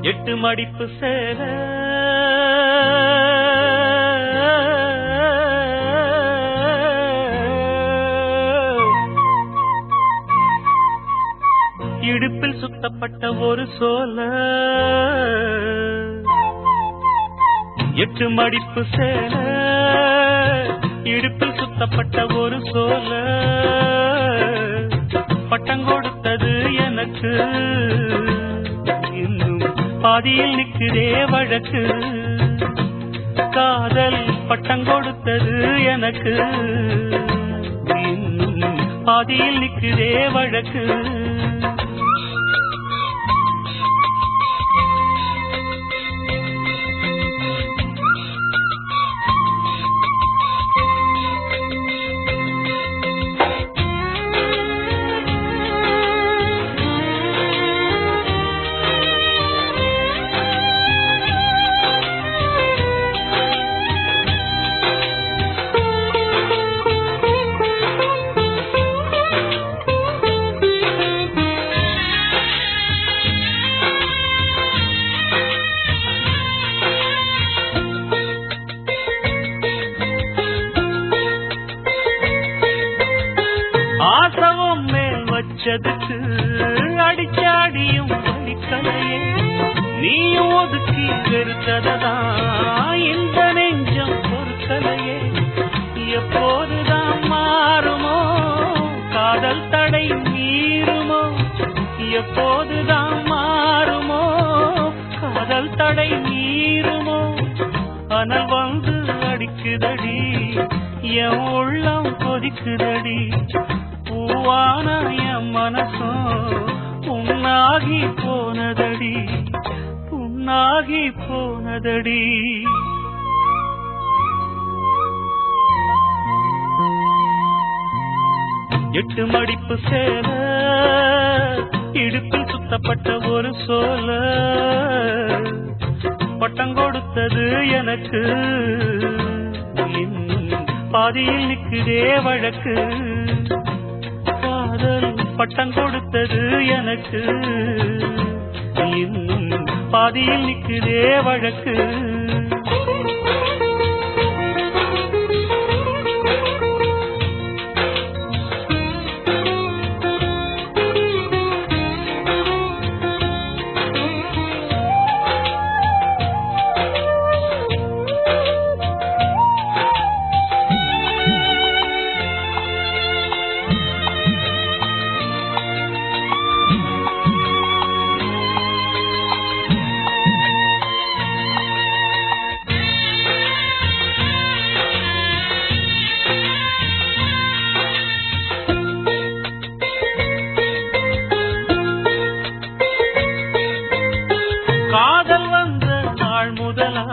எட்டு மடிப்பு சேல இடுப்பில் சுத்தப்பட்ட ஒரு சோல எட்டு மடிப்பு சேல இடுப்பில் சுத்தப்பட்ட ஒரு சோல பட்டம் கொடுத்தது எனக்கு இன்னும் பாதியில் நிற்கிறே வழக்கு காதல் பட்டம் கொடுத்தது எனக்கு இன்னும் பாதியில் நிற்கிறே வழக்கு ஆசவம் மேல் வச்சதுக்கு அடிச்சாடியும் வலிக்கலையே நீயும் ஒதுக்கி வெறுத்ததான் இந்த நெஞ்சம் பொறுக்கலையே எப்போதுதான் மாறுமோ காதல் தடை மீறுமோ எப்போதுதான் மாறுமோ காதல் தடை மீறுமோ அனல் வந்து அடிக்குதடி என் உள்ளம் கொதிக்குதடி பூவான என் மனசும் புண்ணாகி போனதடி புண்ணாகி போனதடி எட்டு மடிப்பு சேல இடுப்பில் சுத்தப்பட்ட ஒரு சோல பட்டம் கொடுத்தது எனக்கு இன்னும் பாதியில் நிற்குதே வழக்கு காதல் பட்டம் கொடுத்தது எனக்கு இன்னும் பாதியில் நிற்குதே வழக்கு காதல் வந்த நாள் முதலா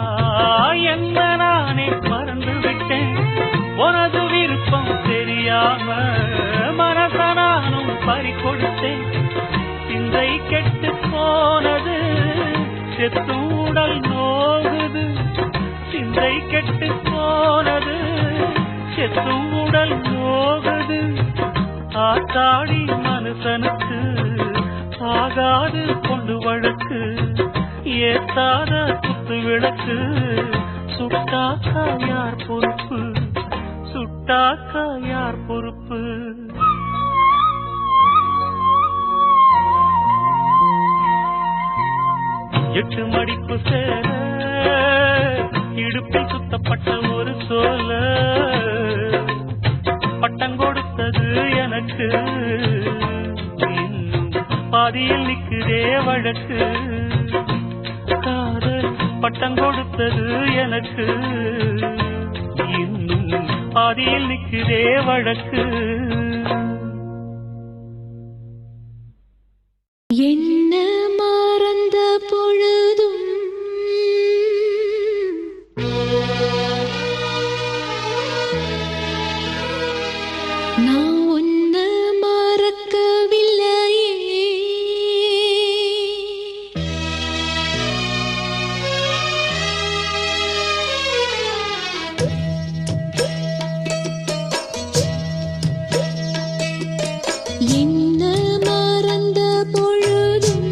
என்ன நானே மறந்து விட்டேன் உனது விருப்பம் தெரியாம மனச நானும் பறிகொடுத்தேன் சிந்தை கெட்டு போனது செத்தும் உடல் நோகுது சிந்தை கெட்டு போனது செத்தும் உடல் நோகுது ஆத்தாடி மனுஷனுக்கு ஆகாது கொண்டு வழக்கு ஏத்தாத குத்து விளக்கு சுட்டாக்கா யார் பொறுப்பு சுட்டாக்கா யார் பொறுப்பு எட்டு மடிப்பு சேல இடுப்பில் சுத்தப்பட்ட ஒரு சோல பட்டம் கொடுத்தது எனக்கு இன்னும் பாதியில் நிற்குதே வழக்கு காதல் பட்டம் கொடுத்தது எனக்கு இன்னும் பாதியில் நிற்குதே வழக்கு என்ன மறந்த பொழுதும் நான் உன்ன மறக்கவில்லையே என்ன மறந்த பொழுதும்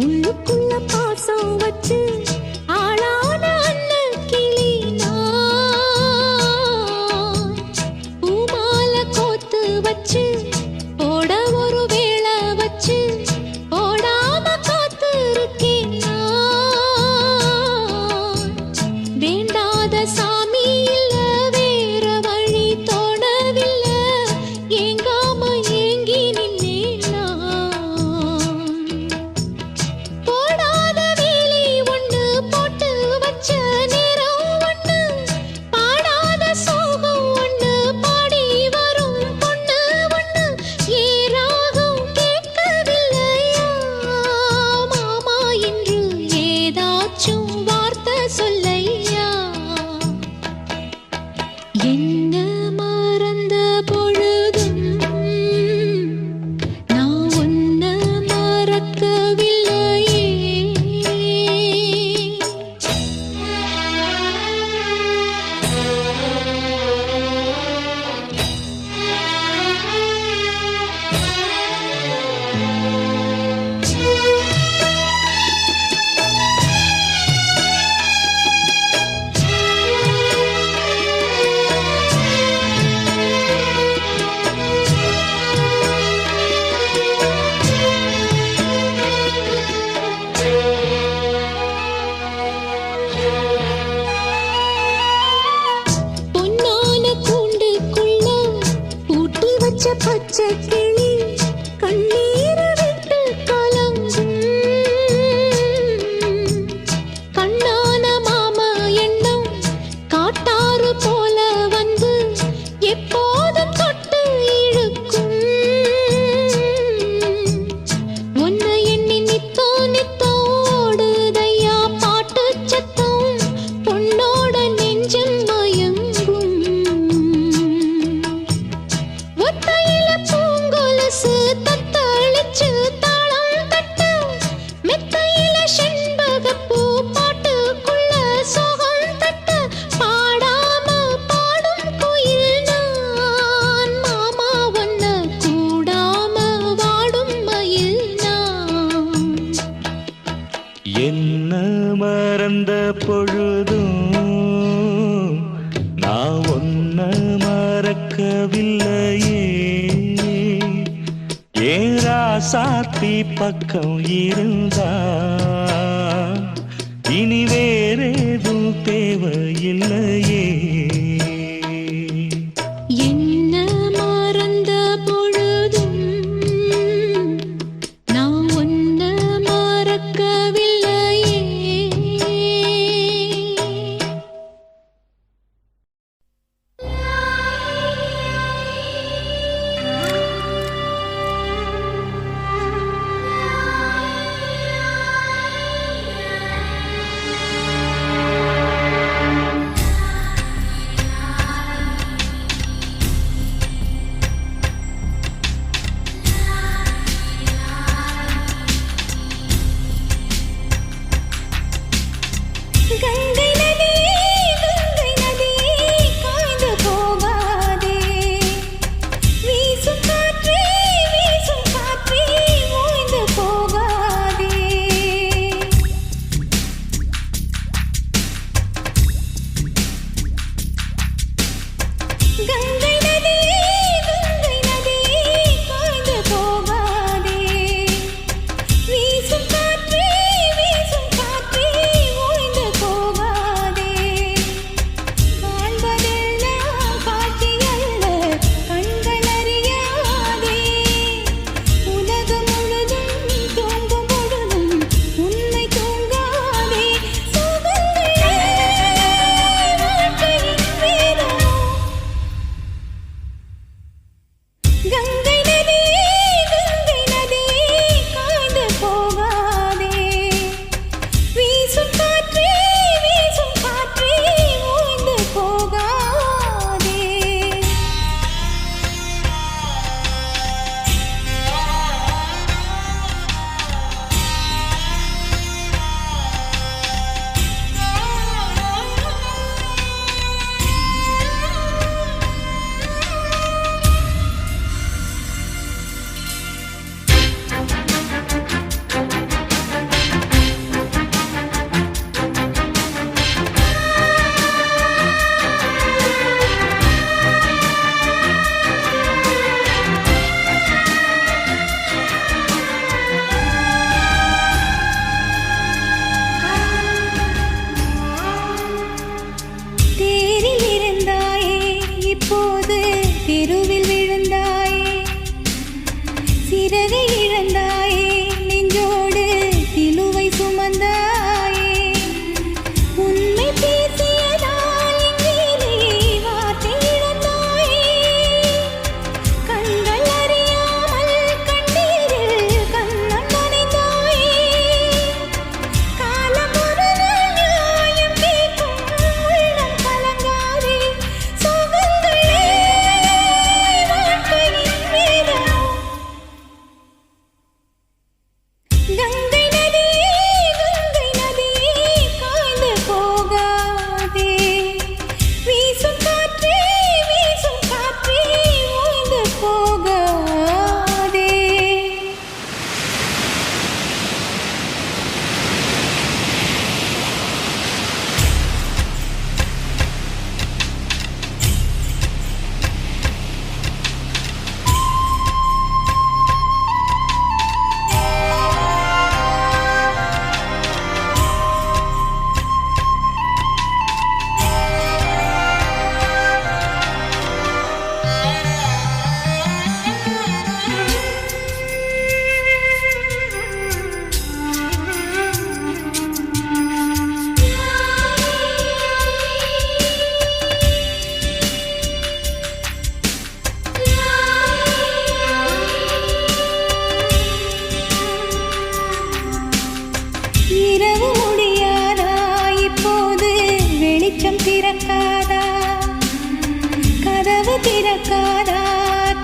உள்ளுக்குள்ள பாசம் வச்சு ஆளான அண்ணன் கிளி நான். பூமால கோத்து வச்சு போட ஒரு வேளை வச்சு போடாம காத்து இருக்கேன் நான். வேண்டாத சாமி இல்ல வேற வழி தோணவில்லை, ஏங்காம ஏங்கி நின்னேன் நான். போடாத வேலி ஒண்ணு போட்டு வச்ச நேரம் ஒண்ணு, பாடாத சோகம் ஒண்ணு பாடி வரும் பொண்ணு ஒண்ணு. ஏராகம் கேட்கவில்லையா மாமா என்று ஏதாச்சும் வார்த்தை சொல்லையா. என்ன மறந்த பொழுதும் நான் உன்ன மறக்கவில்லையே. பொன்னான கூண்டுக்குள்ள பூட்டி வச்ச பச்சை கிளி கண்ணீர் விட்டு கலங்கும். கண்ணான மாமா எண்ணம் காட்டாறு போல வந்து எப்போதும் தொட்டு இழுக்கும். உன்னை எண்ணி நித்தோ நித்தோ ஓடுதையா பாட்டு சத்தம், பொண்ணோட நெஞ்சம் மயங்கும். ஒத்தையில பூங்கொலுசு தத்தளிச்சு தாளம் தட்டு, மெத்தையில செண்பகப்பூ பாட்டுக்குள்ள சோகம் தட்டு. பாடாம பாடும் குயில் நான் மாமா, ஒன்ன கூடாம வாடும் மயில் நான். என்ன மறந்த பொழுதும் நான் ஒன்ன மறக்கவில்லையே. ஏரா சாத்தி பக்கம் இருந்தா இனி வேறேதும் தேவையில்லையே. என்ன மறந்த பொழுதும் நான் உன்ன மறக்கவில்லையே. திறக்காதா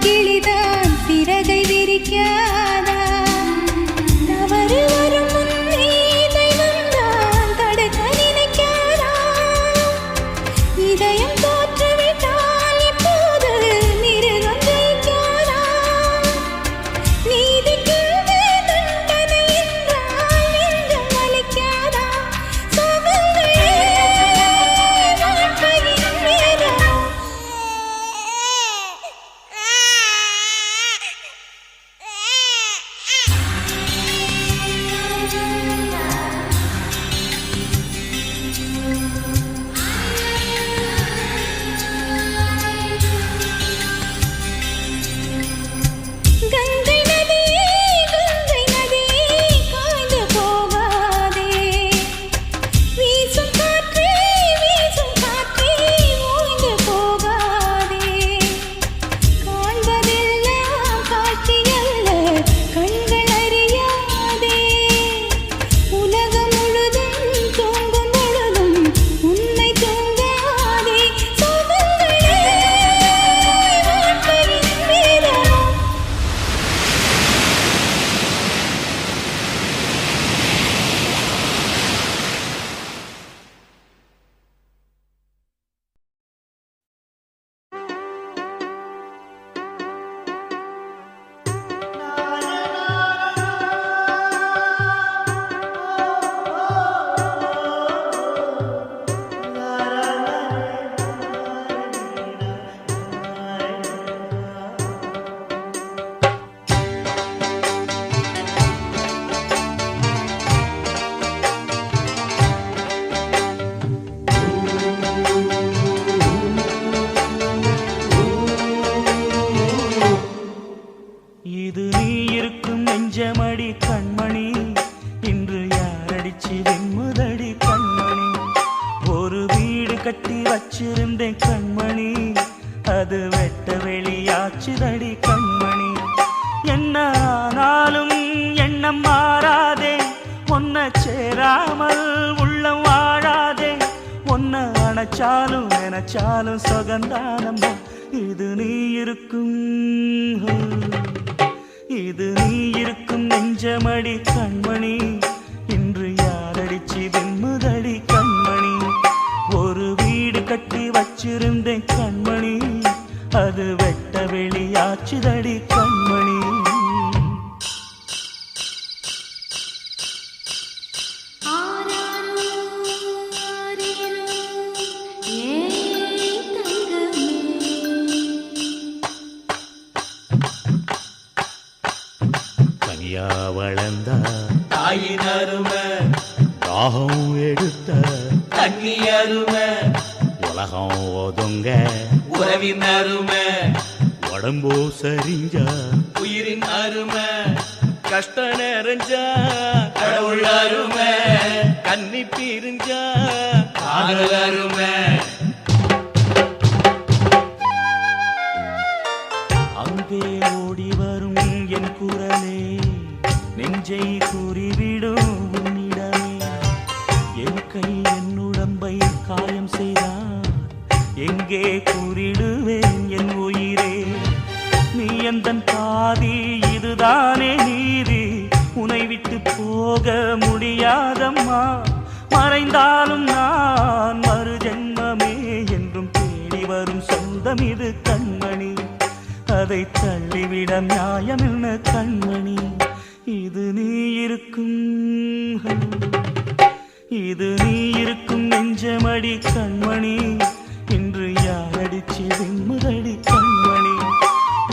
கிளிதான் சிறகை விரிக்காதா தவறு வரும் முன்னே தெய்வம்தான் தடுக்க நினைக்காதா இதயம் தோற்றுவிட்டால் இப்போது மிருகம் ஜெயிக்காதா நீதிக்கு தண்டனை என்றால் நெஞ்சம் வலிக்காதா சோகங்களே வாழ்க்கையின் வேதனா கங்கை நதியே காய்ந்து போகாதே வீசும் காற்றே ஓய்ந்து போகாதே காண்பதெல்லாம் காட்சியல்ல கண்கள் அறியாதே உலகம் முழுதும் தூங்கும் பொழுதும் உன்னை தூங்காதே சோகங்களே வாழ்க்கையின் வேதனா இது நீ இருக்கும் நெஞ்சமடி கண்மணி இன்று யாரடிச்சு வெண்முதடி கண்மணி ஒரு வீடு கட்டி வச்சிருந்தேன் கண்மணி அது வெட்ட வெளியாச்சுதடி கண்மணி என்ன ஆனாலும் எண்ணம் மாறாதே ஒன்ன சேராமல் உள்ளம் வாழாதே ஒன்ன அணைச்சாலும் நினைச்சாலும் சுகந்தானம்மா இது நீ இருக்கும் நெஞ்சமடி கண்மணி இன்று யாரடிச்சு வெண்முதடி கண்மணி ஒரு வீடு கட்டி வச்சிருந்தேன் கண்மணி அது வெட்ட வெளியாச்சுதடி கண்மணி ஆராரோ ஆரேரோ ஏய் தங்கமே கனியா வளர்ந்தா தாயின் அருமை தாகம் எடுத்த தண்ணி அருமை உலகம் ஒதுங்க உறவின் அருமை உடம்போ சரிஞ்சா உயிரின் அருமை கஷ்ட நிறைஞ்சா கடவுள் அருமை கன்னி பிரிஞ்சா காதல் அருமை அங்கே ஓடி வரும் என் குரலே நெஞ்சை கூறிவிடும் உன்னிடமே என் கை என் உடம்பை காயம் செய்தான் எங்கே கூறிடுவேன் என் உயிரே நீ எந்தன் பாதி இதுதானே நீதி உன்னை விட்டு போக முடியாதம்மா மறைந்தாலும் நான் மறு ஜென்மமே என்றும் தேடி வரும் சொந்தம் இது கண்மணி அதை தள்ளிவிட நியாயமென்ன கண்மணி இது நீ இருக்கும் நெஞ்சமடி கண்மணி இன்று யாரடிச்சு வெண்முதடி கண்மணி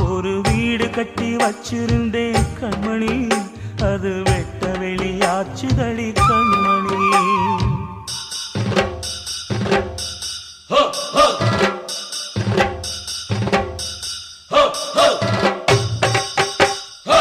ஒரு வீடு கட்டி வச்சிருந்தேன் கண்மணி அது வெட்ட வெளியாச்சுதடி கண்மணி ஹோ ஹோ ஹோ ஹோ ஹோ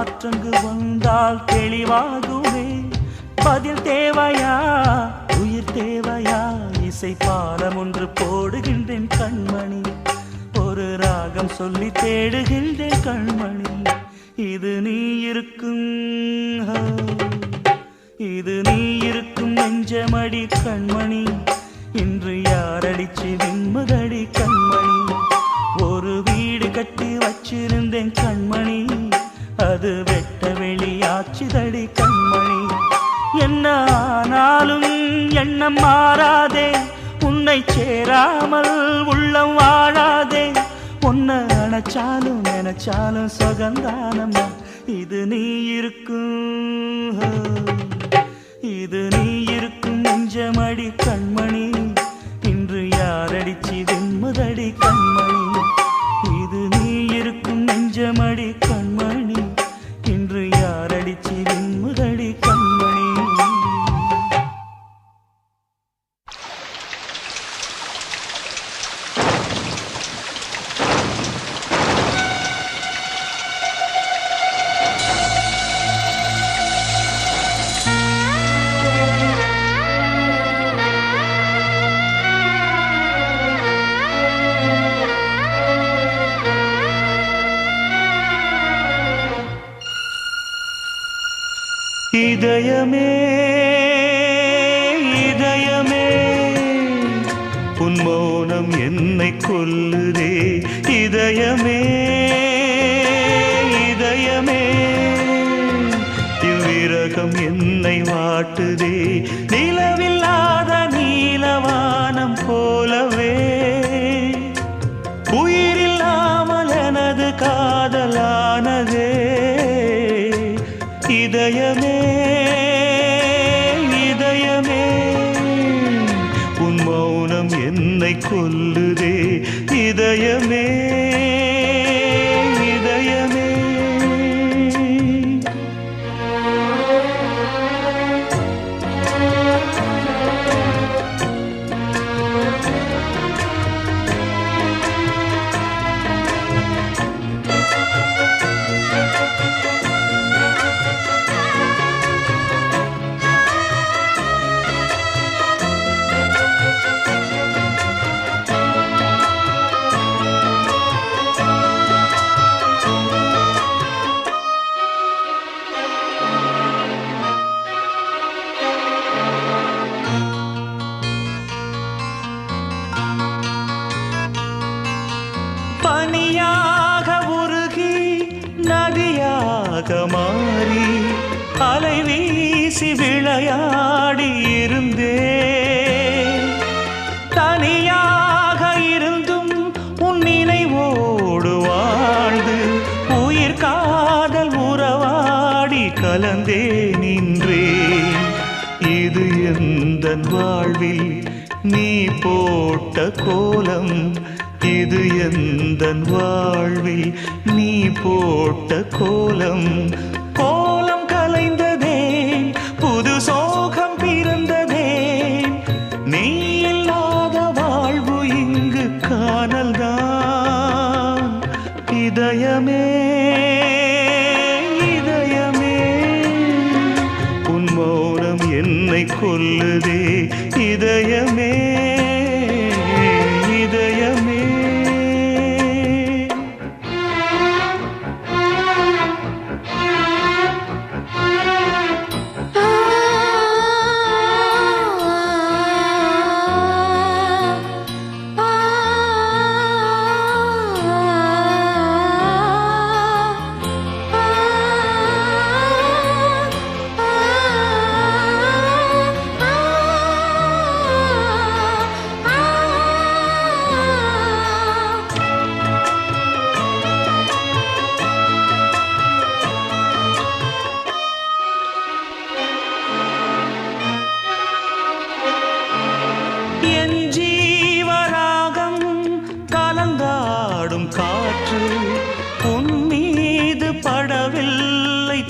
காற்றங்கு வந்தால் தெளிவாகுமே. பதில் தேவையா உயிர் தேவையா? இசை பாலம் ஒன்று போடுகின்றேன் கண்மணி, ஒரு ராகம் சொல்லி தேடுகின்றேன் கண்மணி. இது நீ இருக்கும் இது நீ இருக்கும் நெஞ்சமடி கண்மணி, இன்று யாரடிச்சு விண்முதடி கண்மணி. ஒரு வீடு கட்டி வச்சிருந்தேன் கண்மணி, அது வெட்ட வெளியாச்சுதடி கண்மணி. என்ன ஆனாலும் எண்ணம் மாறாதே, உன்னை சேராமல் உள்ளம் வாழாதே. உன்னை அணைச்சாலும் நினைச்சாலும் சுகந்தானம்மா. இது நீ இருக்கும் இது நீ இருக்கும் நெஞ்சமடி கண்மணி, இன்று யாரடிச்சு விண்முதடி கண்மணி. இது நீ இருக்கும் நெஞ்சமடி கண்மணி, இன்று யாரடிச்சு விண்முதடி கண்மணி. இதயமே இதயமே உன் மௌனம் என்னை கொல்லுதே. இதயமே இதயமே இவ்விரகம் என்னை வாட்டுதே. நிலவில்லாத நீலவானம் போலவே உயிரில்லாமல் எனது காதலானதே. இதயமே இதயமே உன் மௌனம் என்னை கொல்லுதே. இதயமே இதயமே பனியாக உருகி நதியாக மாறி அலை வீசி விளையாடி இருந்தே. தனியாக இருந்தும் உன் நினைவோடு வாழ்ந்து உயிர் காதல் உறவாடி கலந்தே நின்றேன். இது எந்தன் வாழ்வில் நீ போட்ட கோலம், இது எந்தன் வாழ்வில் நீ போட்ட கோலம். கோலம் கலைந்ததே, புது சோகம் பிறந்ததே. நீ இல்லாத வாழ்வு இங்கு காணல்தான். இதயமே இதயமே உன் மௌனம் என்னை கொல்லுதே. இதயமே இதயமே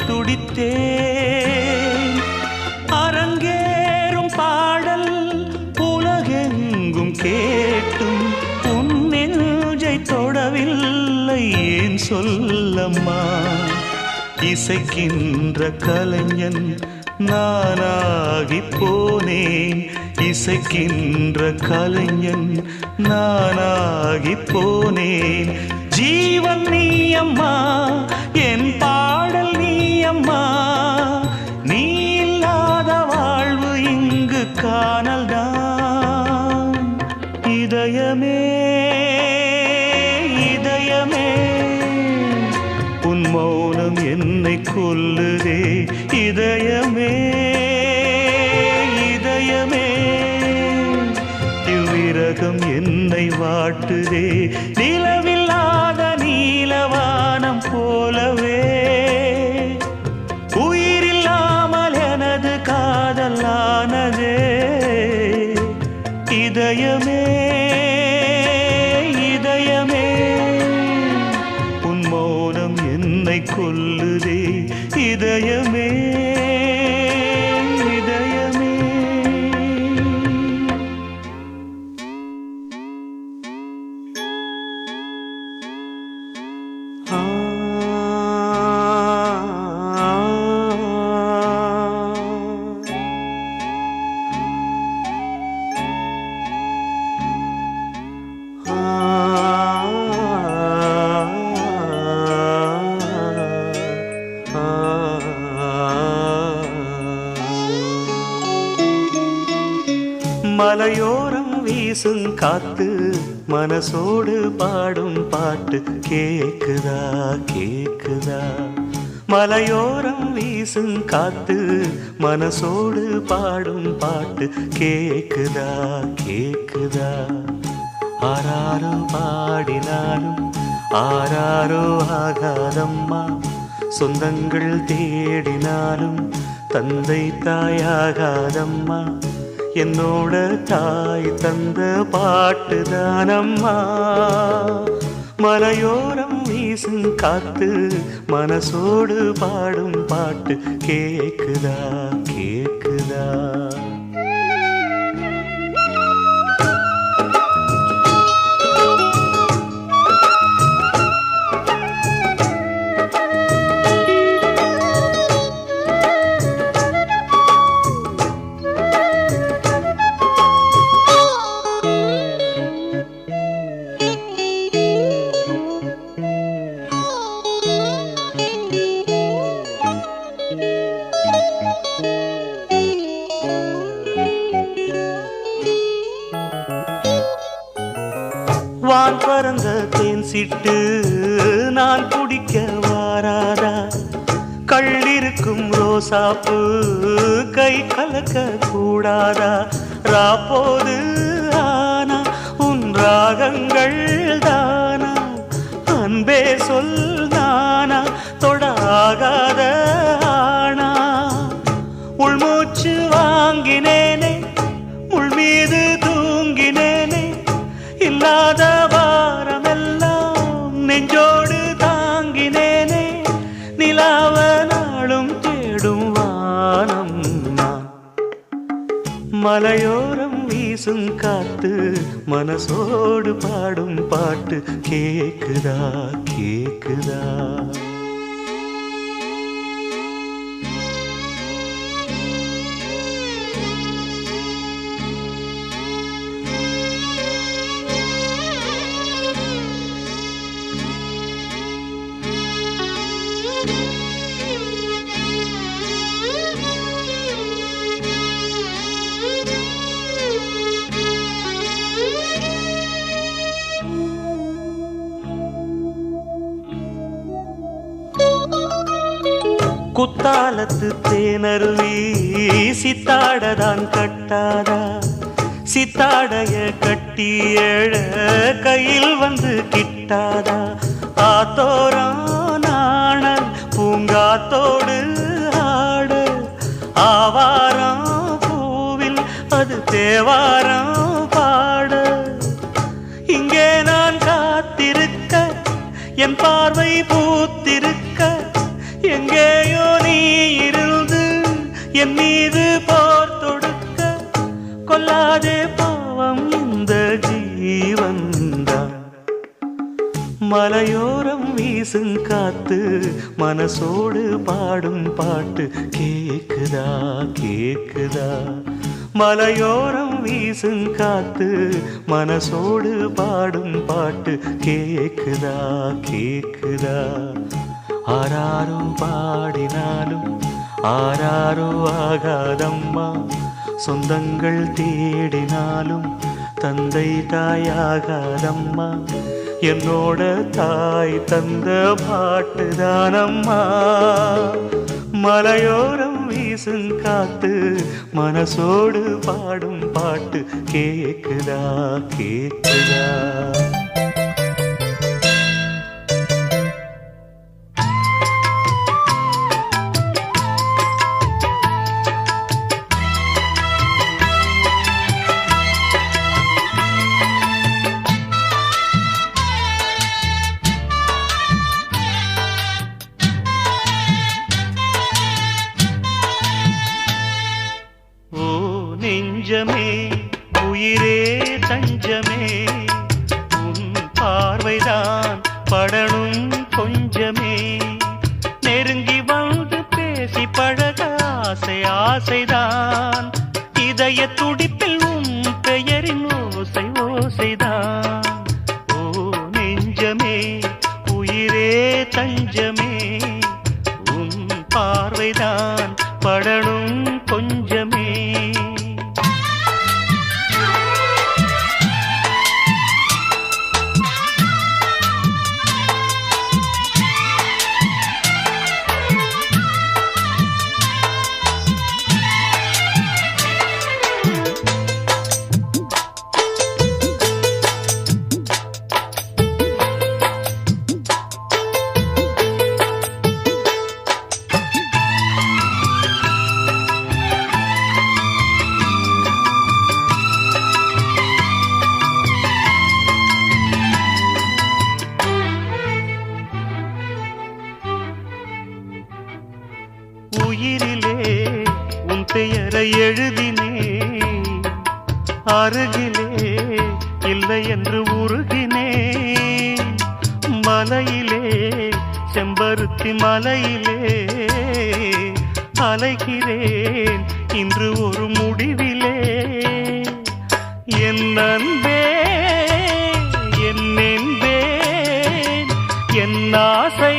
துடித்தேன். அரங்கேறும் பாடல் உலகெங்கும் கேட்டும் உன் நெஞ்சை தொடவில்லை ஏன் சொல்லம்மா. இசைக்கின்ற கலைஞன் நானாகி போனேன். இசைக்கின்ற கலைஞன் நானாகி போனேன். ஜீவன் நீ அம்மா, என் பாடல் நீ அம்மா. நீ இல்லாத வாழ்வு இங்கு காணல்தான். இதயமே இதயமே உன் மௌனம் என்னை கொல்லுதே. இதயமே இதயமே இவ்விரகம் என்னை வாட்டுதே. நிலவில்லாத நீலவானம் போலவே உயிரில்லாமல் எனது காதலானதே. இதயமே இதயமே உன் மௌனம் என்னை கொல்லுதே. இதயமே இதயமே ஆ மலையோரம் வீசும் காத்து மனசோடு பாடும் பாட்டு கேக்குதா கேக்குதா. மலையோரம் வீசும் காத்து மனசோடு பாடும் பாட்டு கேக்குதா கேக்குதா. ஆராரோ பாடினாலும் ஆராரோ ஆகாதம்மா. சொந்தங்கள் தேடினாலும் தந்தை தாயாகாதம்மா. என்னோட தாய் தந்த பாட்டுதானம்மா. மலையோரம் வீசும் காத்து மனசோடு பாடும் பாட்டு கேக்குதா கேக்குதா. வான் பறந்த தேன் சிட்டு நான் குடிக்க வாராதா. கள்ளிருக்கும் ரோசாப்பு கை கலக்க கூடாதா. ராப்போது ஆனா உன் ராகங்கள் தானா. அன்பே சொல் நானா தொடாகாத ஆனா. உள்மூச்சு வாங்கினேனே முள் மீது தூங்கினேனே. இல்லாத வாரமெல்லாம் நெஞ்சோடு தாங்கினேனே. நிலாவ நாளும் தேடும் வானம் நான். மலையோரம் வீசும் காத்து மனசோடு பாடும் பாட்டு கேக்குதா கேக்குதா. குத்தாலத்து தேனருவி சித்தாடதான் கட்டாதா. சித்தாடைய கட்டி எழ கையில் வந்து கிட்டாதா. ஆத்தோரானாணல் பூங்காத்தோடு ஆட. ஆவாரம் பூவில் அது தேவாரம் பாட. இங்கே நான் காத்திருக்க என் பார்வை பூத்திருக்க. எங்கேயோ நீ இருந்து என் மீது போர் தொடுக்க. கொல்லாதே பாவம் இந்த ஜீவன்தான். மலையோரம் வீசும் காத்து மனசோடு பாடும் பாட்டு கேக்குதா கேக்குதா மலையோரம் வீசும் காத்து மனசோடு பாடும் பாட்டு கேக்குதா கேக்குதா ஆராரும் பாடினாலும் ஆராரோ ஆகாதம்மா சொந்தங்கள் தேடினாலும் தந்தை தாயாகாதம்மா என்னோட தாய் தந்த பாட்டுதானம்மா மலையோரம் வீசும் காத்து மனசோடு பாடும் பாட்டு கேக்குதா கேக்குதா நெஞ்சமே உயிரே தஞ்சமே உன் பார்வைதான் படணும் கொஞ்சமே நெருங்கி வந்து பேசி பழக ஆசை ஆசைதான் இதய துடிப்பில் உன் பெயரின் ஓசை ஓசைதான் ஓ நெஞ்சமே உயிரே தஞ்சமே உன் பார்வைதான் படணும் கொஞ்சமே உயிரிலே உன் பெயரை எழுதினேன் அருகிலே இல்லை என்று உருகினேன் மலையிலே செம்பருத்தி மலையிலே அலைகிறேன் இன்று ஒரு முடிவிலே என் அன்பே என் என்பேன் என் ஆசை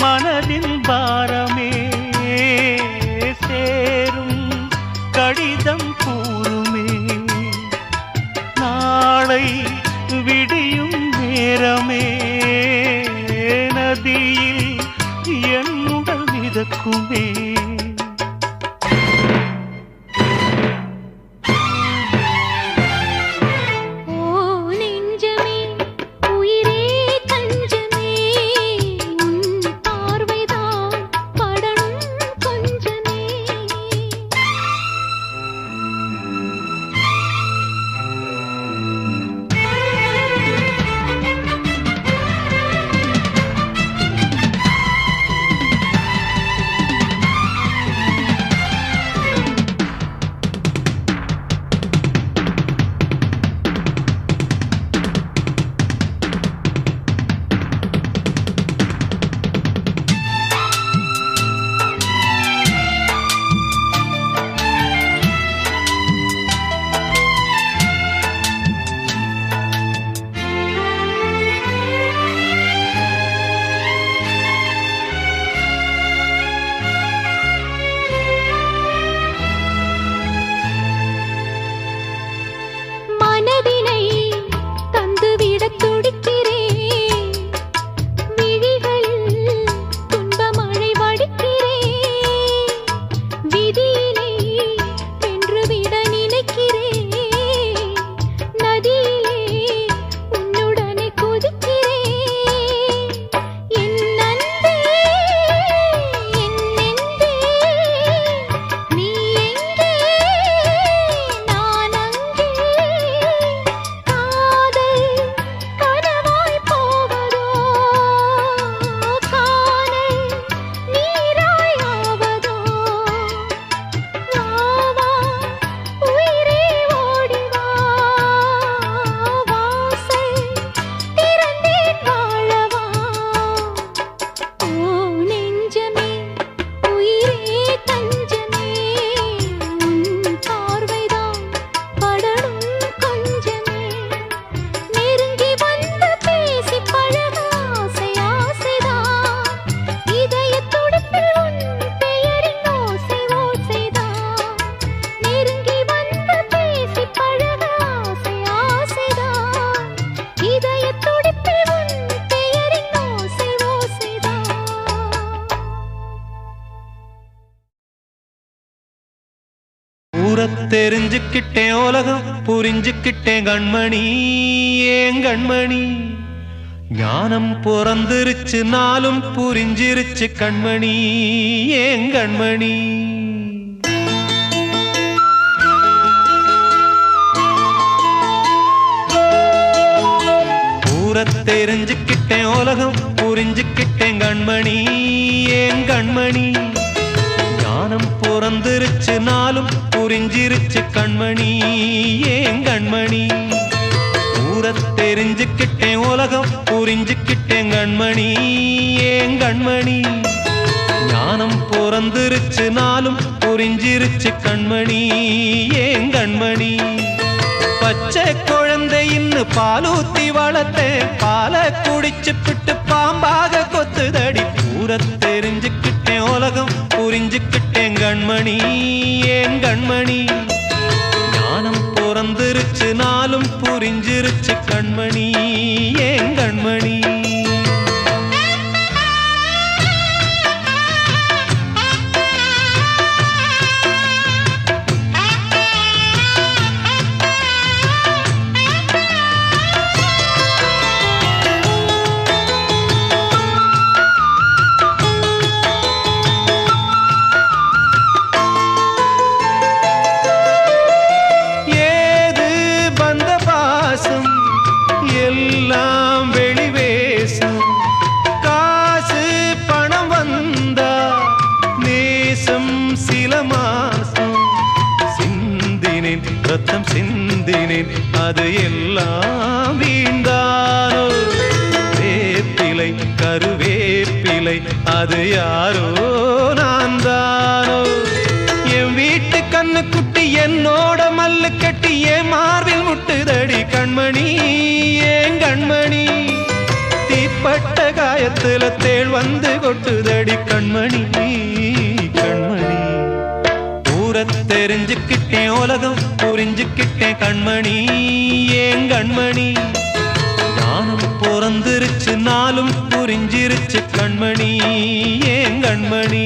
மனதின் பாரமே சேரும் கடிதம் கூறுமே நாளை விடியும் நேரமே நதியில் என் உடல் மிதக்குமே தெரிஞ்சுக்கிட்டேன் உலகம் புரிஞ்சுக்கிட்டேன் கண்மணி ஏன் கண்மணி ஞானம் பிறந்திருச்சு நாளும் புரிஞ்சிருச்சு கண்மணி ஏன் கண்மணி ஊரை தெரிஞ்சுக்கிட்டேன் உலகம் புரிஞ்சுக்கிட்டேன் கண்மணி ஏன் கண்மணி ஞானம் பிறந்திருச்சு நாளும் புரிஞ்சிருச்சு கண்மணி ஏன் கண்மணி ஊரை தெரிஞ்சுக்கிட்டேன் உலகம் புரிஞ்சுக்கிட்டேன் கண்மணி ஏன் கண்மணி ஞானம் பிறந்திருச்சு நாளும் புரிஞ்சிருச்சு கண்மணி ஏன் கண்மணி பச்சை குழந்தை இன்னும் பாலூத்தி வளர்த்தேன் பாலை குடிச்சு பிட்டு பாம்பாக கொத்துதடி ஊரை தெரிஞ்சுக்கிட்டேன் உலகம் புரிஞ்சுக்கிட்டேன் கண்மணி ஏன் கண்மணி ஞானம் பிறந்திருச்சு நாளும் புரிஞ்சிருச்சு கண்மணி ஏன் கண்மணி எல்லாம் வெளிவேசம் காசு பணம் வந்தா நேசம் சில மாசம் சிந்தினேன் ரத்தம் சிந்தினேன் அது எல்லாம் வீண்டானோ வேப்பிலை கருவேப்பிலை அது யாரோ நான் தானோ என் வீட்டு கண்ணு குட்டி என்னோட மல்லு கட்டி என் மார்பில் முட்டுதடி கண்மணி ஏன் கண்மணி தீப்பட்ட காயத்துல தேள் வந்து கொட்டுதடி கண்மணி கண்மணி ஊரை தெரிஞ்சுக்கிட்டேன் உலகம் புரிஞ்சுக்கிட்டேன் கண்மணி ஏன் கண்மணி ஞானம் பிறந்திருச்சு நாளும் புரிஞ்சிருச்சு கண்மணி ஏன் கண்மணி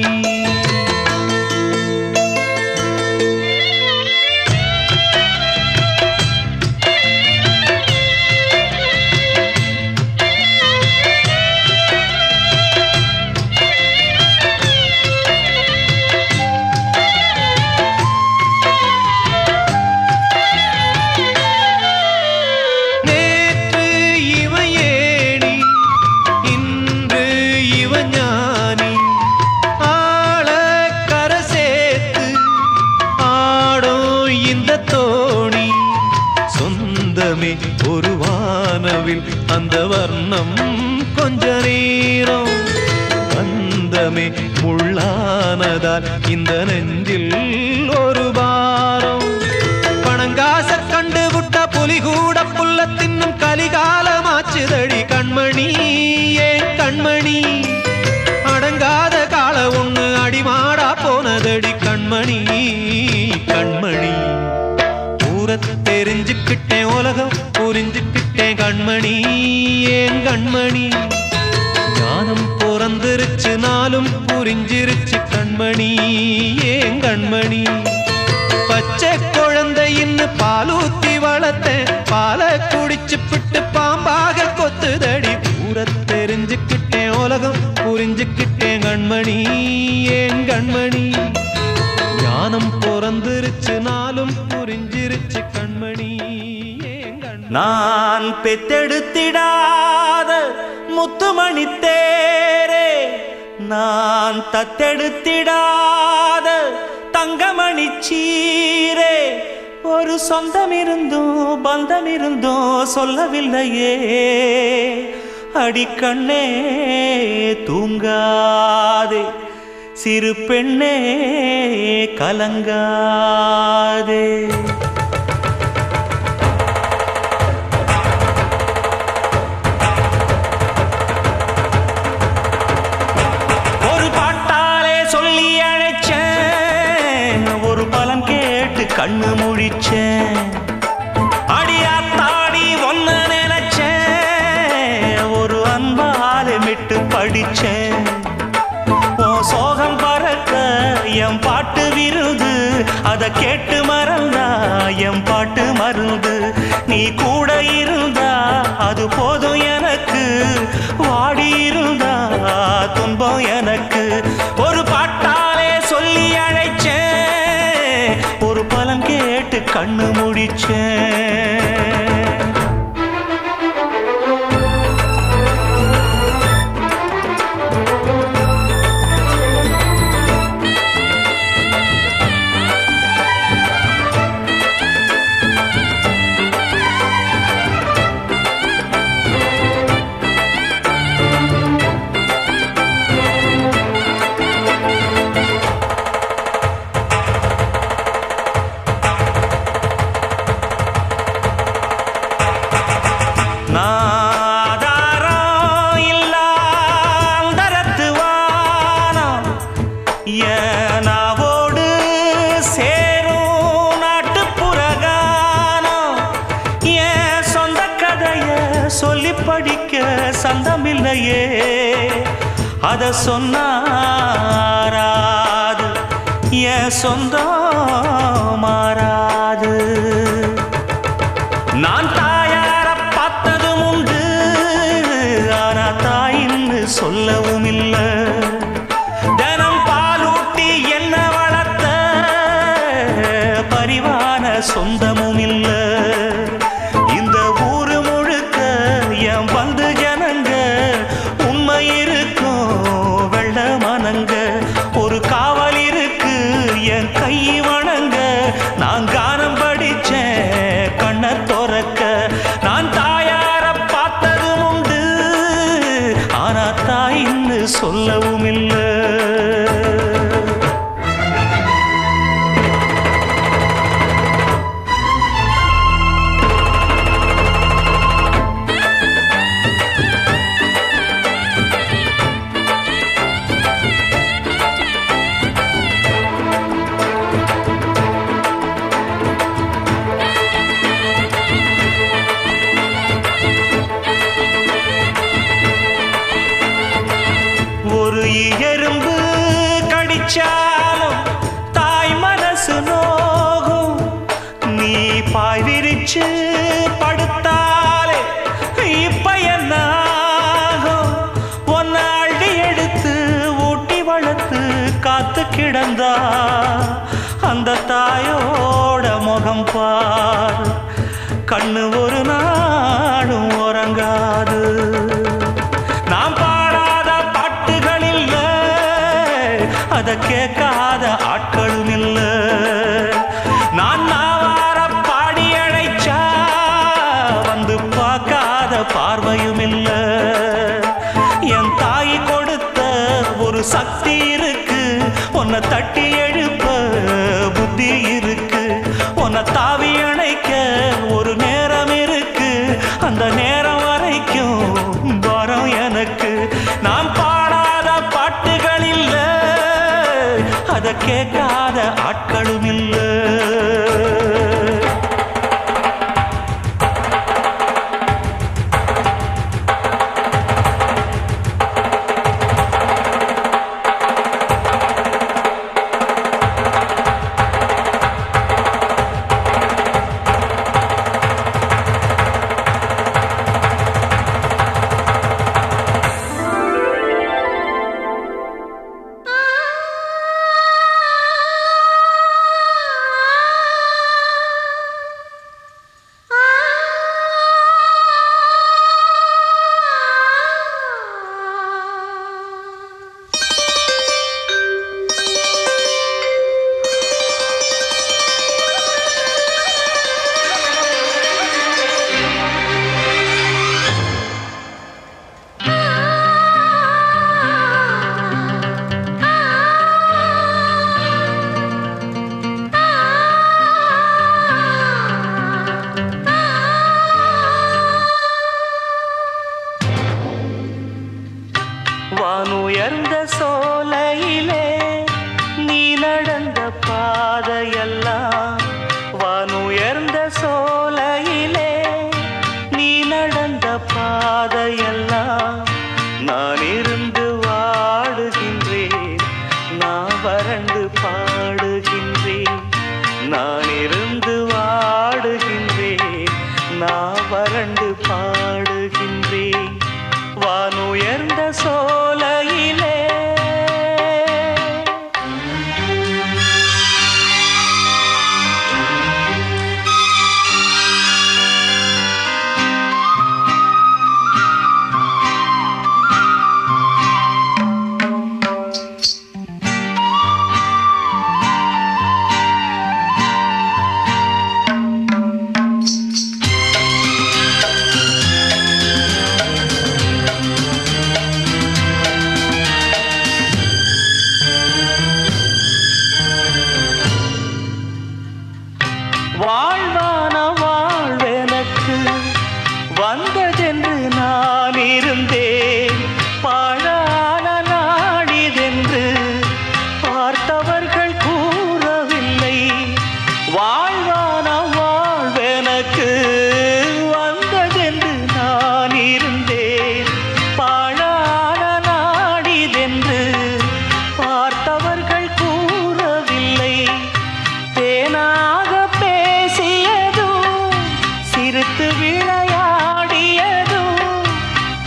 ஒரு வானவில் அந்த வர்ணம் கொஞ்ச நேரம் வந்தமே முள்ளானதால் இந்த நெஞ்சில் ஒரு பாரம் பணங்காச கண்டு விட்ட புலி கூட புல்ல தின்னும் கலிகாலமாச்சுதடி கண்மணி ஏன் கண்மணி அடங்காத கால ஒண்ணு அடிமாடா போனதடி கண்மணி கண்மணி ஊரை தெரிஞ்சுக்கிட்டேன் உலகம் புரிஞ்சுக்கிட்டேன் கண்மணி ஏன் கண்மணி ஞானம் பிறந்திருச்சு நாளும் புரிஞ்சிருச்சு கண்மணி ஏன் கண்மணி பச்சை குழந்தை இன்னும் பாலூத்தி வளர்த்தேன் பாலை குடிச்சு பிட்டு பாம்பாக கொத்துதடி ஊரை தெரிஞ்சுக்கிட்டேன் உலகம் புரிஞ்சுக்கிட்டேன் கண்மணி ஏன் கண்மணி ஞானம் பிறந்திருச்சு நாளும் புரிஞ்சிருச்சு கண்மணி நான் பெத்தெடுத்திடாத முத்துமணி தேரே நான் தத்தெடுத்திடாத தங்கமணி சீரே ஒரு சொந்தம் இருந்தும் பந்தம் இருந்தும் சொல்லவில்லையே அடிக்கண்ணே தூங்காதே சிறு பெண்ணே கலங்காதே ஒரு பாட்டாலே சொல்லி அழைச்சேன் ஒரு பலன் கேட்டு கண்ணு முழிச்சேன் அடியாத்தாடி ஒன்ன நினைச்சேன் ஒரு அன்பாலே மிட்டு படிச்சேன் சோகம் பறக்க என் பாட்டு விருது அத கேட்டு மறந்தா என் பாட்டு மருந்து. நீ கூட இருந்தா அது போதும் எனக்கு, வாடி இருந்தா துன்பம் எனக்கு. ஒரு பாட்டாலே சொல்லி அழைச்சேன், ஒரு பலன் கேட்டு கண்ணு முடிச்சேன். நாவோடு சேரும் நாட்டுப்புறகானம், என் சொந்த கதைய சொல்லி படிக்க சந்தமில்லையே, அத சொன்னாராது என் சொந்தம் மாறாது. நான் தாயார பார்த்ததும் உண்டு, ஆனா தாயின்னு சொல்லவும் இல்லை. சொந்தமும் இல்ல. இந்த ஊரு முழுக்க என் வந்து ஜனங்க, உண்மை இருக்கும் வெள்ள மனங்க. ஒரு காவல் இருக்கு என் கை வணங்க, நான் கானம் படிச்சேன் கண்ண துறக்க. நான் தாயார பார்த்ததும் உண்டு, ஆனா தாயின்னு சொல்லவும் இல்லை. எறும்பு கடிச்சாலும் தாய் மனசு நோகும், நீ பாய் விரிச்சு படுத்தாலே இப்ப என்ன ஆகும். ஒன்ன அள்ளி எடுத்து ஊட்டி வளர்த்து காத்து கிடந்தா அந்த தாயோட முகம் பார், கண்ணு ஒரு நாடும் உறங்காது. நாம் அத கேட்காத ஆட்களும் இல்ல. நான் நாவார பாடி அழைச்சா வந்து பார்க்காத பார்வையும் இல்ல. என் தாய் கொடுத்த ஒரு சக்தி இருக்கு, உன்னை தட்டி எழுப்ப புத்தி இருக்கு. உன்னை தாவி அணைக்க ஒரு நேரம் இருக்கு, அந்த நேரம் வரைக்கும் வரம் எனக்கு. நான் பாடாத பாட்டுகள் இல்ல, அத கேட்காத ஆட்களும் இல்ல. வானுயர்ந்த சோலையிலே நீ நடந்த பாதையெல்லாம், வானுயர்ந்த சோலையிலே நீ நடந்த பாதையெல்லாம், நான் இருந்து வாடுகின்றேன், நான் வறண்டு பாடுகின்றேன். நான் இருந்து இருந்தேன் பாழான நாடிதென்று பார்த்தவர்கள் கூறவில்லை. வாழ்வான வாழ்வெனக்கு வந்ததென்று நான் இருந்தேன் பாழான நாடிதென்று பார்த்தவர்கள் கூறவில்லை. தேனாக பேசியதும் சிரித்து விளையாடியதும்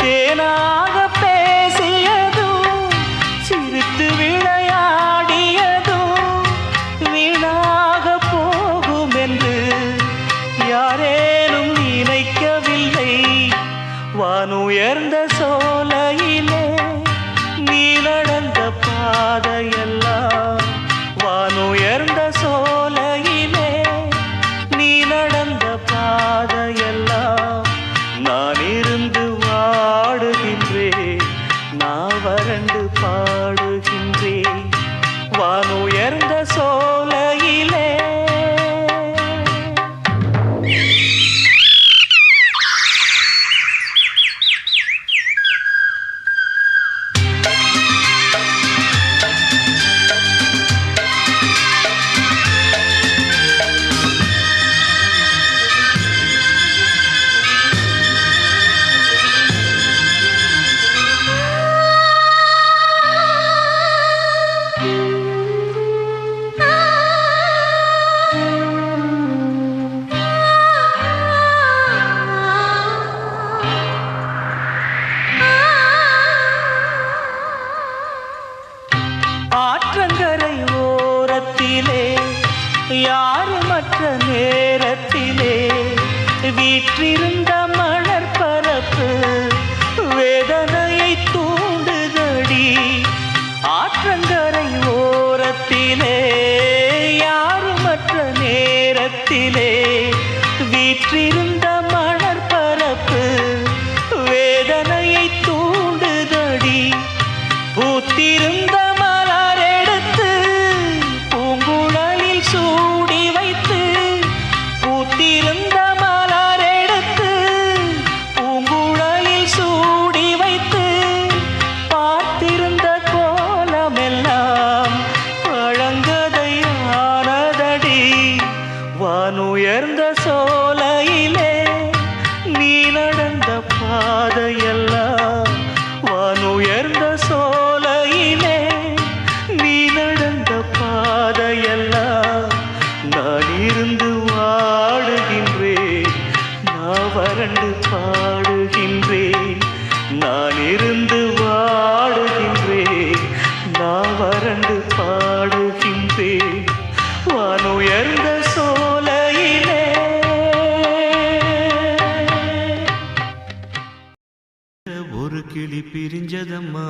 தேனாக பேசியதும் சிரித்து விளையாடியதும் வீணாக போகும் என்று யாரேனும் நினைக்கவில்லை. வானுயர்ந்த சோலையிலே நீ நடந்த பாதையெல்லாம் வானுயர்ந்த சோலையிலே நீ நடந்த பாதையெல்லாம் நான் இருந்து வாடுகின்றேன் நான் வறண்டு பாடுகின்றேன் வானுயர்ந்த சோலையிலே. ஆற்றங்கரை ஓரத்திலே யாருமற்ற நேரத்திலே வீற்றிருந்த மணற்பரப்பு வேதனையை தூண்டுதடி. ஆற்றங்கரை ஓரத்திலே யாருமற்ற நேரத்திலே வீற்றிருந்த மணற்பரப்பு வேதனையை தூண்டுதடி. பூத்திருந்த மலரெடுத்து பூங்குழலில் சூடி வைத்து பூத்திருந்த மலரெடுத்து பூங்குழலில் சூடி வைத்து பார்த்திருந்த கோலமெல்லாம் பழங்கதையானதடி. வானுயர்ந்த சோலையிலே நீ நடந்த பாதையெல்லாம் வானுயர்ந்த சோலையிலே நீ நடந்த பாதையெல்லாம் நான் இருந்து வாடுகின்றேன் நான் வறண்டு பாடுகின்றேன் நான் இருந்து வாடுகின்றேன் நான் வறண்டு பாடுகின்றேன் வானுயர்ந்த சோலையிலே. ஒரு கிளி பிரிஞ்சதம்மா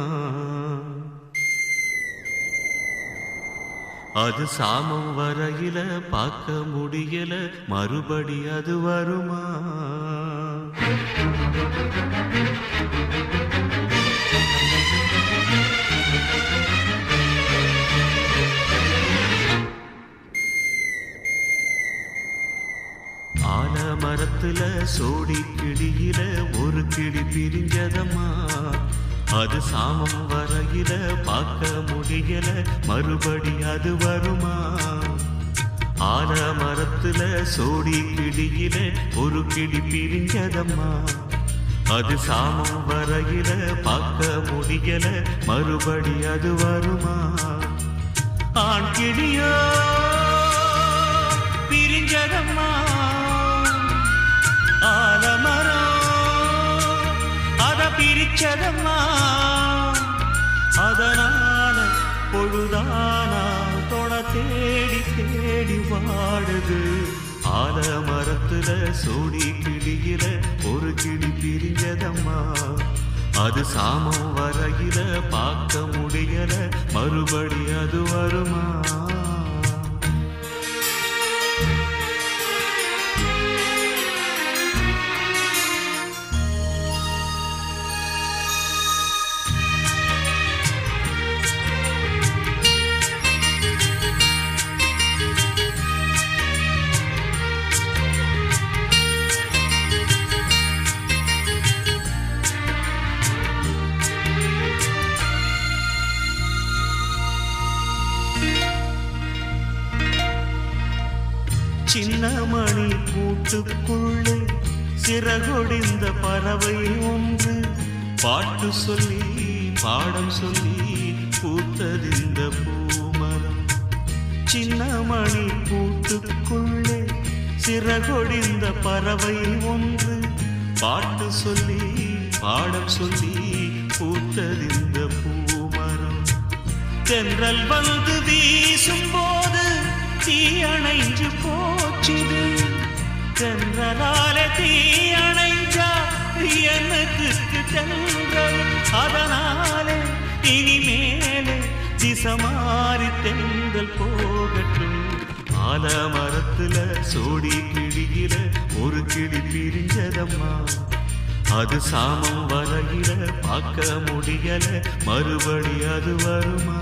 அது சாமம் வரையில பார்க்க முடியல மறுபடி அது வருமா? ஆலமரத்துல சோடி கிளியில ஒரு கிளி பிரிஞ்சதம்மா அது சாமம் வரையில பார்க்க முடியல மறுபடி அது வருமா? ஆலமரத்துல சோடி கிளியில ஒரு கிளி பிரிஞ்சதம்மா அது சாமம் வரையில பார்க்க முடியல மறுபடி அது வருமா? ஆண் கிளியோ பிரிஞ்சதம்மா ஆலமரம் அத பிரிச்சதம்மா அதனால பொழுதானா தொட தேடி தேடி வாடுது. ஆலமரத்துல சோடி கிளியில ஒரு கிளி பிரிஞ்சதம்மா அது சாமம் வரையில பார்க்க முடியல மறுபடி அது வருமா? மணி கூட்டுக்குள்ளே சிறகொடிந்த பறவை ஒன்று பாட்டு சொல்லி பாடம் சொல்லி பூத்ததிந்த பூமரம். சின்ன மணி கூட்டுக்குள்ளே சிறகொடிந்த பறவை ஒன்று பாட்டு சொல்லி பாடம் சொல்லி பூத்ததிந்த பூமரம். தென்றல் வந்து வீசும் போது தீயணைஞ்சு போச்சுது. தென்றலாலே தீயணைஞ்சா எனக்கு தென்றல். அதனாலே இனிமேலே திசமாறி தென்றல் போகட்டும். ஆலமரத்துல சோடி கிளியில ஒரு கிளி பிரிஞ்சதம்மா. அது சாமம் வரையில பார்க்க முடியல, மறுபடி அது வருமா?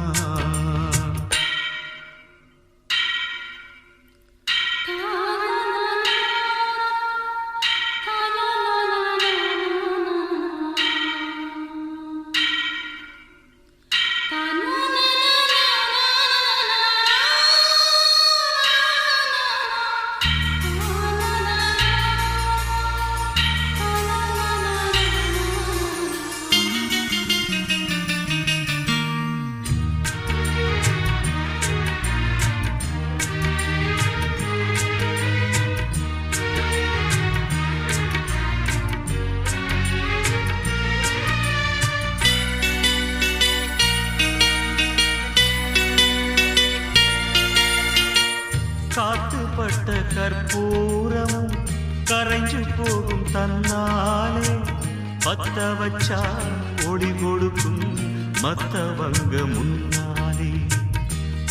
காத்துப்பட்ட கற்பூரமும் கரைஞ்சு போகும் தன்னாலே. பத்த வச்சா ஒளி கொடுக்கும் மத்தவங்க முன்னாலே.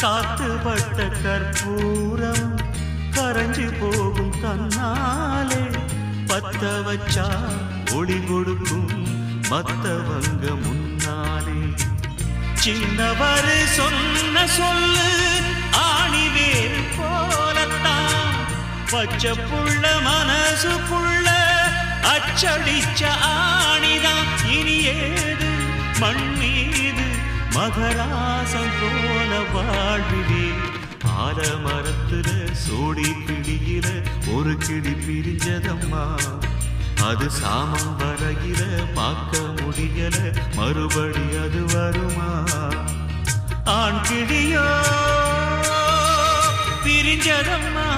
காத்துப்பட்ட கற்பூரம் கரைஞ்சு போகும் தன்னாலே. பத்த வச்சா ஒளி கொடுக்கும் மத்தவங்க முன்னாலே. சின்னவர் சொன்ன சொல்லு ஆணி வேறு போலத்தான். பச்சை புள்ள மனசு புள்ள அச்சடிச்ச ஆணிதான். இனி ஏது மண் மீது மகராசம் போல வாழ்விலே. ஆலமரத்துல சோடி கிளியில ஒரு கிளி பிரிஞ்சதம்மா. அது சாமம் வரையில பார்க்க முடியல, மறுபடி அது வருமா? ஆண் கிளியோ பிரிஞ்சதம்மா.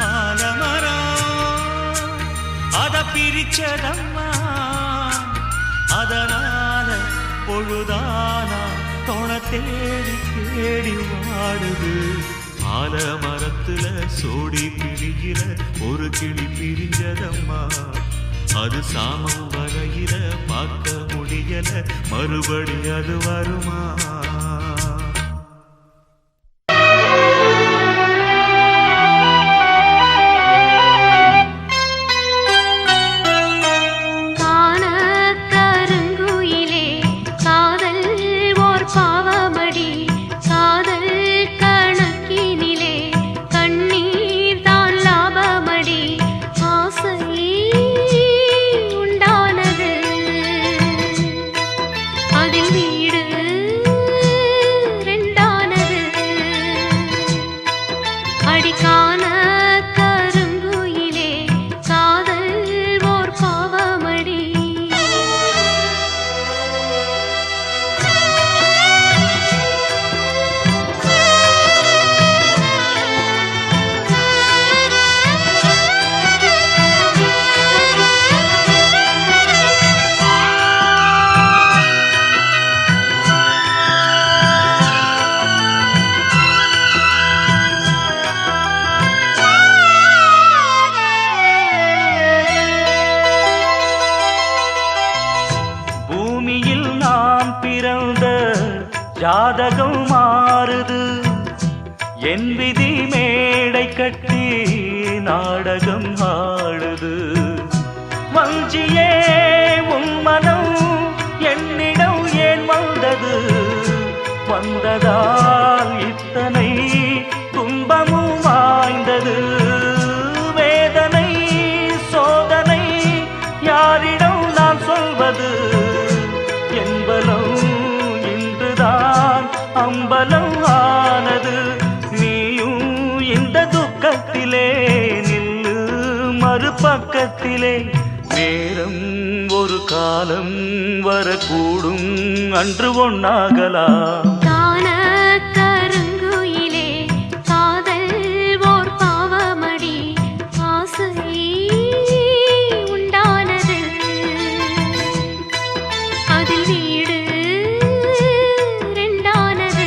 ஆலமரம் அத பிரிச்சதம்மா. அதனால பொழுதானா தொண தேடி தேடி வாடுது. ஆலமரத்துல சோடி கிளியில ஒரு கிளி பிரிஞ்சதம்மா. அது சாமம் வரையில பார்க்க முடியல, மறுபடி அது வருமா? ஜாதகம் மாறுது. என் விதி மேடை கட்டி நாடகம் ஆடுது. வஞ்சியே உன் மனம் என்னிடம் ஏன் வந்தது? வந்ததால் இத்தனை துன்பமும் வாய்ந்தது. வேதனை சோதனை யாரிடம் நான் சொல்வது? என்பலம் இன்றுதான் அம்பலம் ஆனது. நீயும் இந்த துக்க பக்கத்திலே நேரம் ஒரு காலம் வரக்கூடும் அன்று ஒன்னாகலாம் காண கருங்குயிலே காதல் ஓர் பாவமடி ஆசை உண்டானது அதில் வீடு ரெண்டானது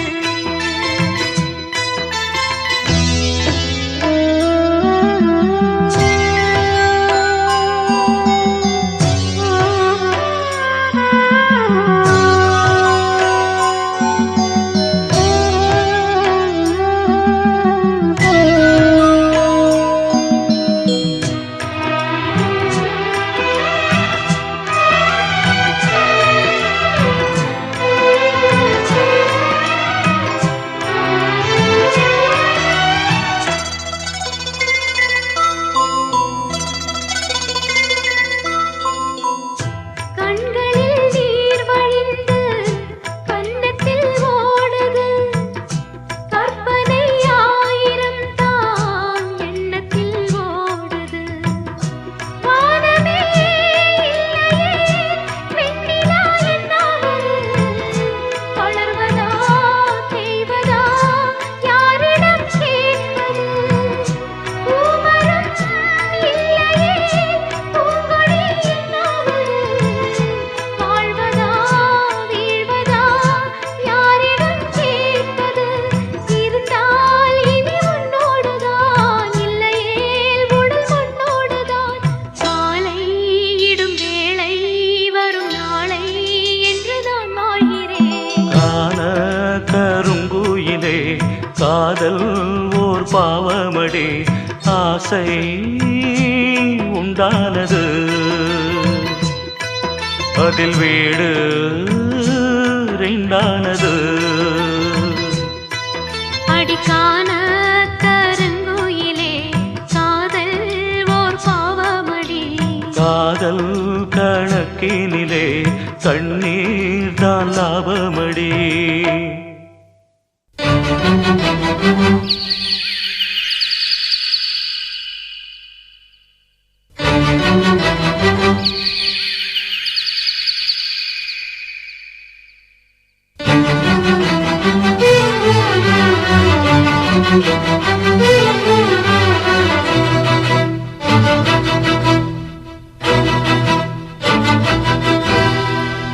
காதல் ஓர் பாவமடி ஆசை உண்டானது அதில் வீடு ரெண்டானது அடிக்கான கருங்குயிலே காதல் ஓர் பாவமடி காதல் கணக்கினிலே கண்ணீர் தான் லாபமடி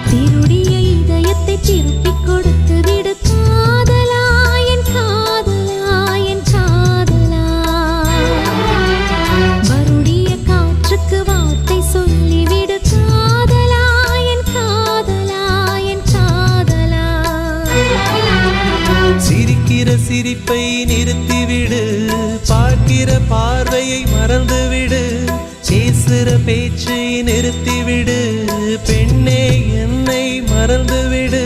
திருடிய இதயத்தை திருப்பிக் கொடுத்து விடு காதலா என் காதலா என் காதலா வருடிய காற்றுக்கு வார்த்தை சொல்லிவிடு காதலா என் காதலா என் காதலா சிரிக்கிற சிரிப்பை நிறுத்திவிடு பார்க்கிற பார்வையை மறந்துவிடு பேசுற பேச்சை நிறுத்திவிடு பெண்ணே என்னை மறந்துவிடு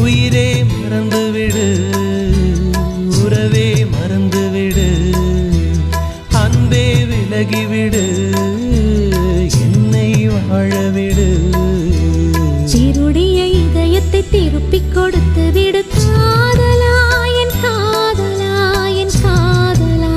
உயிரே மறந்துவிடு உறவே மறந்துவிடு அன்பே விலகிவிடு என்னை வாழவிடு திருடிய இதயத்தை திருப்பிக் கொடுத்து விடு காதலா என் காதலா என் காதலா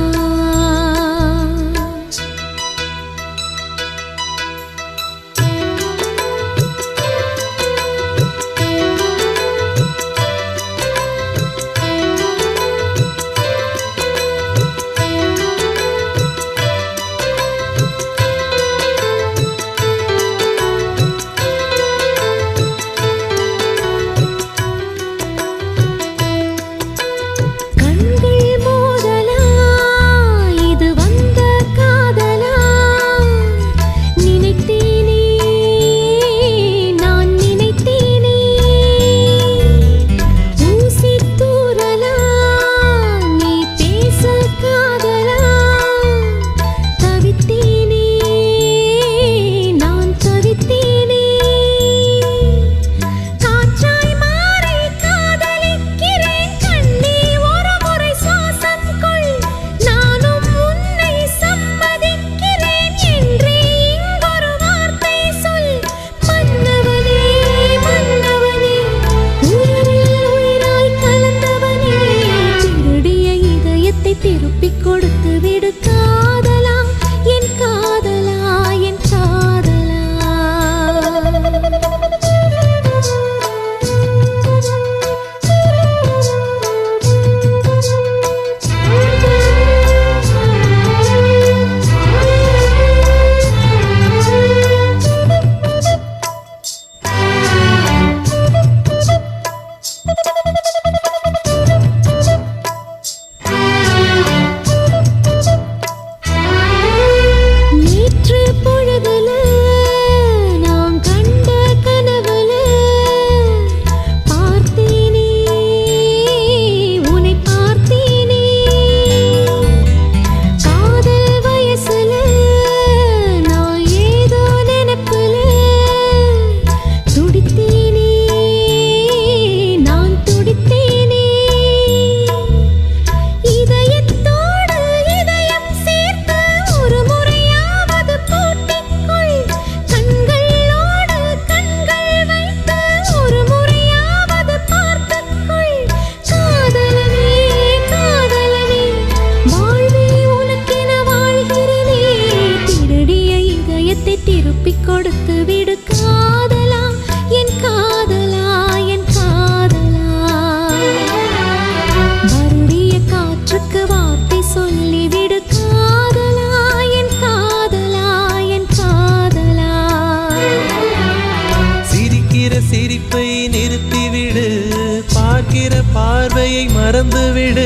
பார்வையை மறந்துவிடு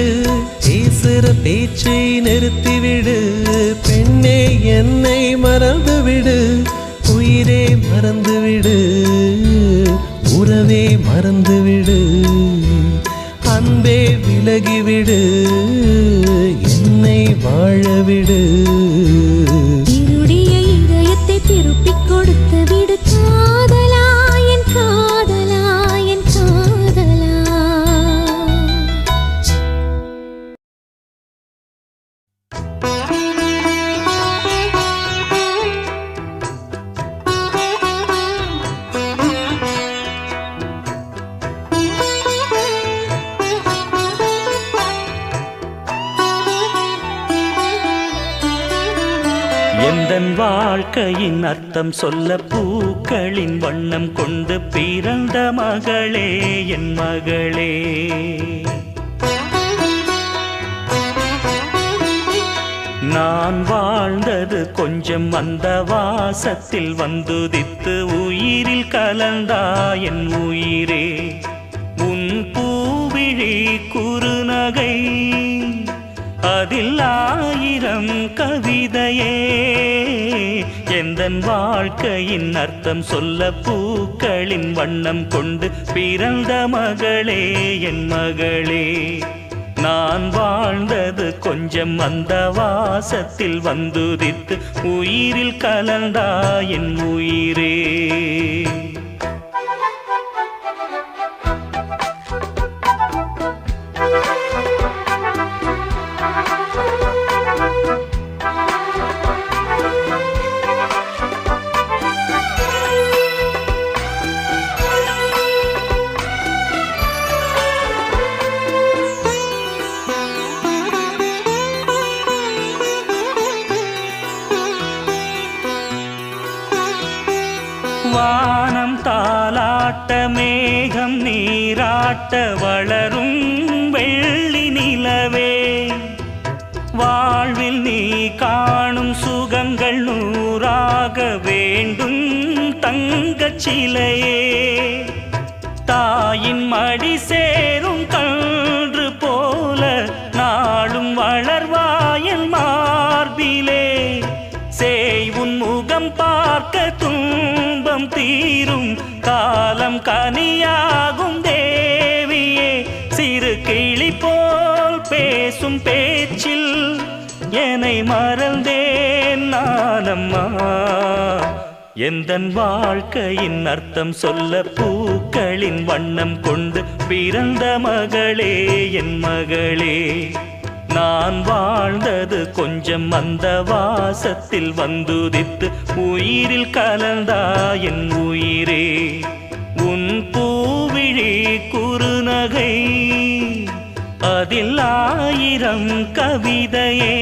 பேசுற பேச்சை நிறுத்திவிடு பெண்ணே என்னை மறந்துவிடு உயிரே மறந்துவிடு உறவே மறந்துவிடு அன்பே விலகிவிடு என்னை வாழவிடு இருடைய இதயத்தை திருப்பிக் கொடுத்து விடு காதலா என் காதலா என் காதலா. எந்தன் வாழ்க்கையின் அர்த்தம் சொல்ல பூக்களின் வண்ணம் கொண்டு பிறந்த மகளே என் மகளே. நான் வாழ்ந்தது கொஞ்சம் அந்த வாசத்தில் வந்துதித்து உயிரில் கலந்தா என் உயிரே. உன் பூவிழி குறுநகை அதில் ஆயிரம் கவிதையே. எந்தன் வாழ்க்கையின் அர்த்தம் சொல்ல பூக்களின் வண்ணம் கொண்டு பிறந்த மகளே என் மகளே. நான் வாழ்ந்தது கொஞ்சம் அந்த வாசத்தில் வந்துதித்து உயிரில் கலந்தா என் உயிரே. வானம் தாலாட்ட மேகம் நீராட்ட வளரும் வெள்ளி நிலவே. வாழ்வில் நீ காணும் சுகங்கள் நூறாக வேண்டும் தங்கச் சிலையே. தாயின் மடி சேரும் கன்று போல நாளும் வளர்வாயல் மார்பிலே. சேய் உன் முகம் பார்க்க துன்பம் தீரும் காலம் கனியாகும் தேவியே. சிறு கிளி போல் பேசும் பேச்சில் என்னை மறந்தேன் நானம்மா. எந்தன் வாழ்க்கையின் அர்த்தம் சொல்ல பூக்களின் வண்ணம் கொண்டு பிறந்த மகளே என் மகளே. நான் வாழ்ந்தது கொஞ்சம் அந்த வாசத்தில் வந்துதித்து உயிரில் கலந்தா என் உயிரே. உன் பூவிழி குறுநகை அதில் ஆயிரம் கவிதையே.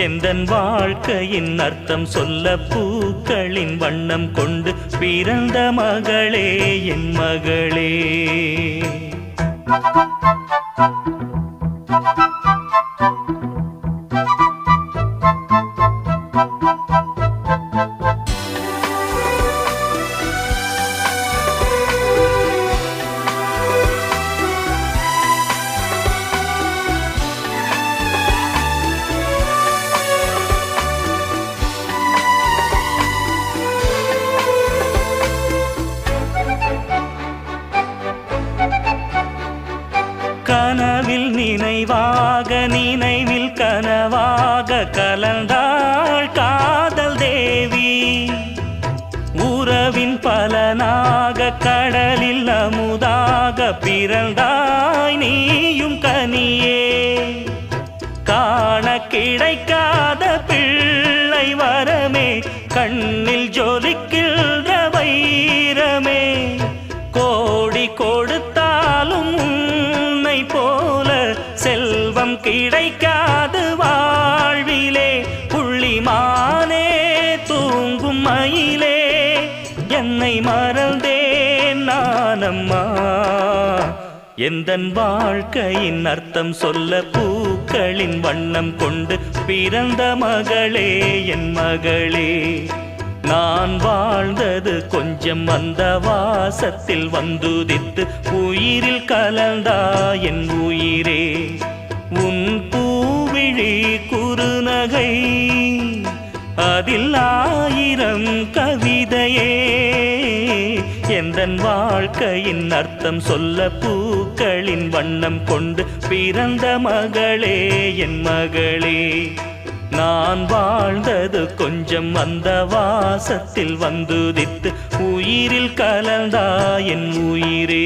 எந்தன் வாழ்க்கையின் அர்த்தம் சொல்ல பூக்களின் வண்ணம் கொண்டு பிறந்த மகளே என் மகளே. கனவில் நினைவாக நினைவில் கனவாக கலந்தாள் காதல் தேவி. உறவின் பலனாக கடலில் அமுதாக பிறந்தாய் நீயும் கனியே. காண கிடைக்காத பிள்ளை வரமே கண்ணில் ஜொலிக்கின்ற வைரமே. கோடி கொடுத்தாலும் உன்னை போல செல்வம் கிடைக்காது வாழ்விலே. புள்ளிமானே தூங்கும் மயிலே என்னை மறந்தேன் நானம்மா. எந்தன் வாழ்க்கையின் அர்த்தம் சொல்ல பூக்களின் வண்ணம் கொண்டு பிறந்த மகளே என் மகளே. நான் வாழ்ந்தது கொஞ்சம் அந்த வாசத்தில் வந்துதித்து உயிரில் கலந்தா என் உயிரே உன் பூவிழி குறுநகை அதில் 1000 கவிதையே எந்தன் வாழ்க்கையின் அர்த்தம் சொல்ல பூக்களின் வண்ணம் கொண்டு பிறந்த மகளே என் மகளே நான் வாழ்ந்தது கொஞ்சம் அந்த வாசத்தில் வந்துதித்து உயிரில் கலந்தா என் உயிரே